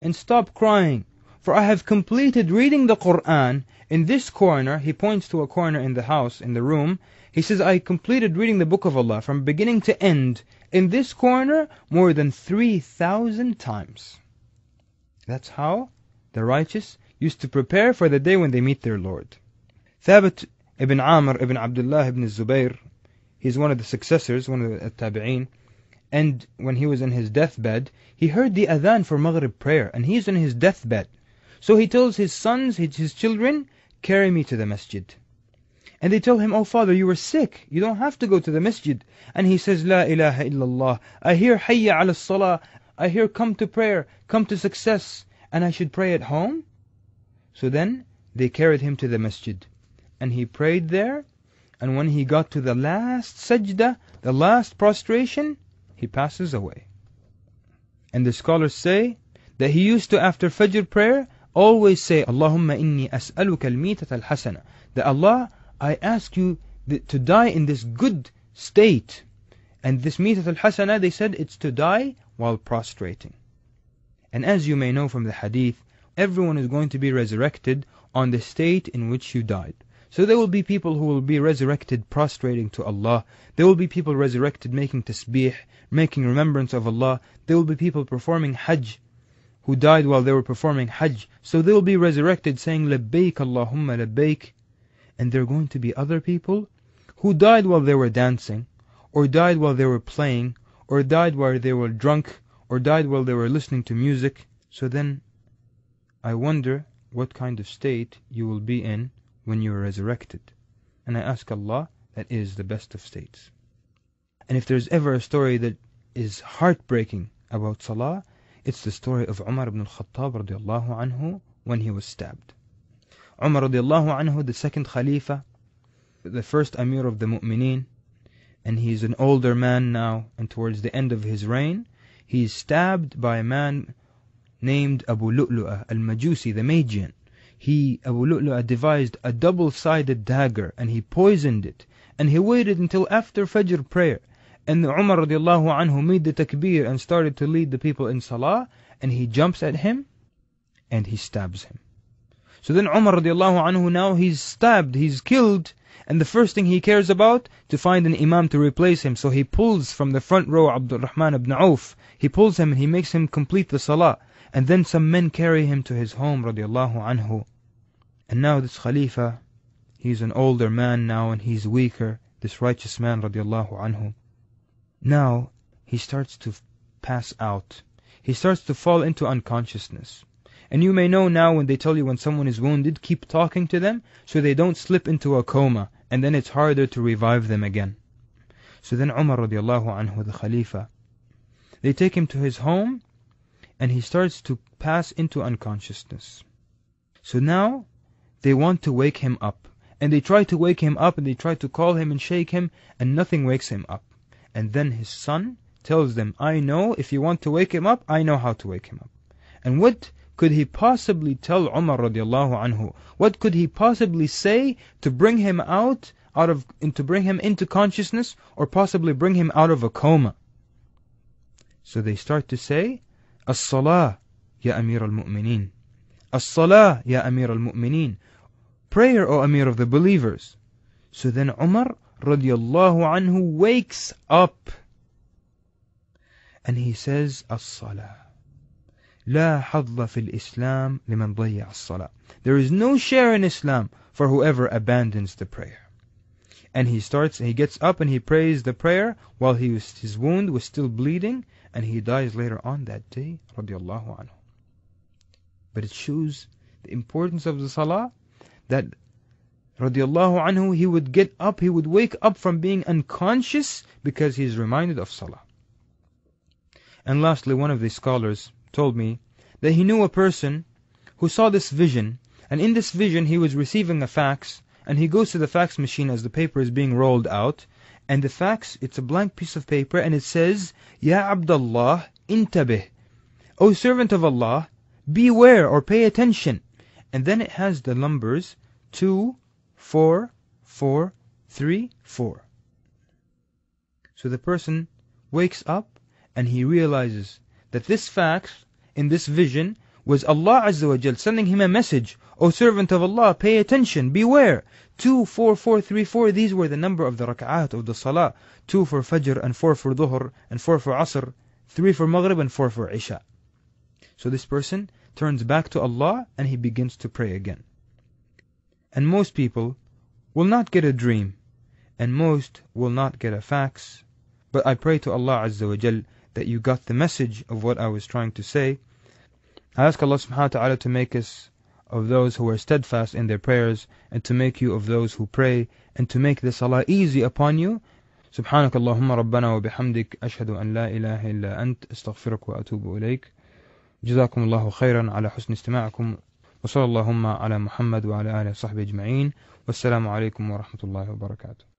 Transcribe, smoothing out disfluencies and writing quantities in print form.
and stop crying, for I have completed reading the Quran in this corner." He points to a corner in the house, in the room. He says, "I completed reading the book of Allah from beginning to end in this corner more than 3,000 times." That's how the righteous used to prepare for the day when they meet their Lord. Thabit ibn Amr ibn Abdullah ibn Zubayr, he's one of the successors, one of the tabi'een, and when he was in his deathbed, he heard the adhan for Maghrib prayer, and he's in his deathbed. So he tells his sons, his children, "Carry me to the masjid." And they tell him, "Oh father, you were sick, you don't have to go to the masjid." And he says, "La ilaha illallah, I hear hayya ala salah, I hear come to prayer, come to success, and I should pray at home?" So then they carried him to the masjid, and he prayed there, and when he got to the last sajda, the last prostration, he passes away. And the scholars say that he used to, after Fajr prayer, always say, "Allahumma inni as'aluka al-mitata al-hasana," that Allah, I ask you to die in this good state. And this mitat al-hasana, they said, it's to die while prostrating. And as you may know from the hadith, everyone is going to be resurrected on the state in which you died. So there will be people who will be resurrected prostrating to Allah. There will be people resurrected making tasbih, making remembrance of Allah. There will be people performing hajj, who died while they were performing hajj. So they will be resurrected saying, "Labbaik Allahumma labbaik." And there are going to be other people who died while they were dancing, or died while they were playing, or died while they were drunk, or died while they were listening to music. So then, I wonder what kind of state you will be in when you are resurrected. And I ask Allah, that is the best of states. And if there's ever a story that is heartbreaking about Salah, it's the story of Umar ibn al-Khattab radiallahu anhu when he was stabbed. Umar radiallahu anhu, the second Khalifa, the first Amir of the Mu'mineen, and he's an older man now, and towards the end of his reign, he's stabbed by a man named Abu Lu'lu'ah al-Majusi, the Magian. Abu Lu'lu'ah devised a double-sided dagger, and he poisoned it, and he waited until after Fajr prayer, and Umar radiallahu anhu made the takbir and started to lead the people in Salah, and he jumps at him, and he stabs him. So then Umar radiallahu anhu, now he's stabbed, he's killed, and the first thing he cares about, to find an imam to replace him. So he pulls from the front row Abdurrahman ibn Auf, he pulls him and he makes him complete the Salah, and then some men carry him to his home radiallahu anhu. And now this Khalifa, he's an older man now, and he's weaker, this righteous man radiallahu anhu. Now he starts to pass out, he starts to fall into unconsciousness. And you may know now, when they tell you when someone is wounded, keep talking to them so they don't slip into a coma, and then it's harder to revive them again. So then Umar radiallahu anhu, the Khalifa, they take him to his home, and he starts to pass into unconsciousness. So now they want to wake him up, and they try to wake him up, and they try to call him and shake him, and nothing wakes him up. And then his son tells them, "I know, if you want to wake him up, I know how to wake him up." And what could he possibly tell Umar radiallahu anhu? What could he possibly say to bring him to bring him into consciousness, or possibly bring him out of a coma? So they start to say, "As-Salah, ya Amir al-Mu'mineen. As-Salah, ya Amir al-Mu'mineen. Prayer, O Amir of the believers." So then Umar radiallahu anhu wakes up, and he says, "As-Salah. لا حظ في الإسلام لمن ضيع الصلاة." There is no share in Islam for whoever abandons the prayer. And he gets up and he prays the prayer while his wound was still bleeding, and he dies later on that day, radiallahu anhu. But it shows the importance of the Salah, that radiallahu anhu, he would get up, he would wake up from being unconscious because he is reminded of Salah. And lastly, one of the scholars told me that he knew a person who saw this vision, and in this vision he was receiving a fax, and he goes to the fax machine as the paper is being rolled out, and the fax, it's a blank piece of paper, and it says, "Ya Abdullah, intabih, O servant of Allah, beware or pay attention." And then it has the numbers 2, 4, 4, 3, 4. So the person wakes up and he realizes that this fax in this vision was Allah Azza wa Jal sending him a message. O servant of Allah, pay attention, beware. 2, 4, 4, 3, 4, these were the number of the rak'at of the Salah. 2 for Fajr, and 4 for Dhuhr, and 4 for Asr, 3 for Maghrib, and 4 for Isha. So this person turns back to Allah and he begins to pray again. And most people will not get a dream, and most will not get a fax. But I pray to Allah Azza wa Jal that you got the message of what I was trying to say. I ask Allah subhanahu wa ta'ala to make us of those who are steadfast in their prayers, and to make you of those who pray, and to make the salah easy upon you. سبحانك اللهم ربنا وبحمدك أشهد أن لا إله إلا أنت أستغفرك وأتوب إليك. جزاكم الله خيرا على حسن استماعكم، وصلى اللهم على محمد وعلى آله وصحبه أجمعين، والسلام عليكم ورحمة الله وبركاته.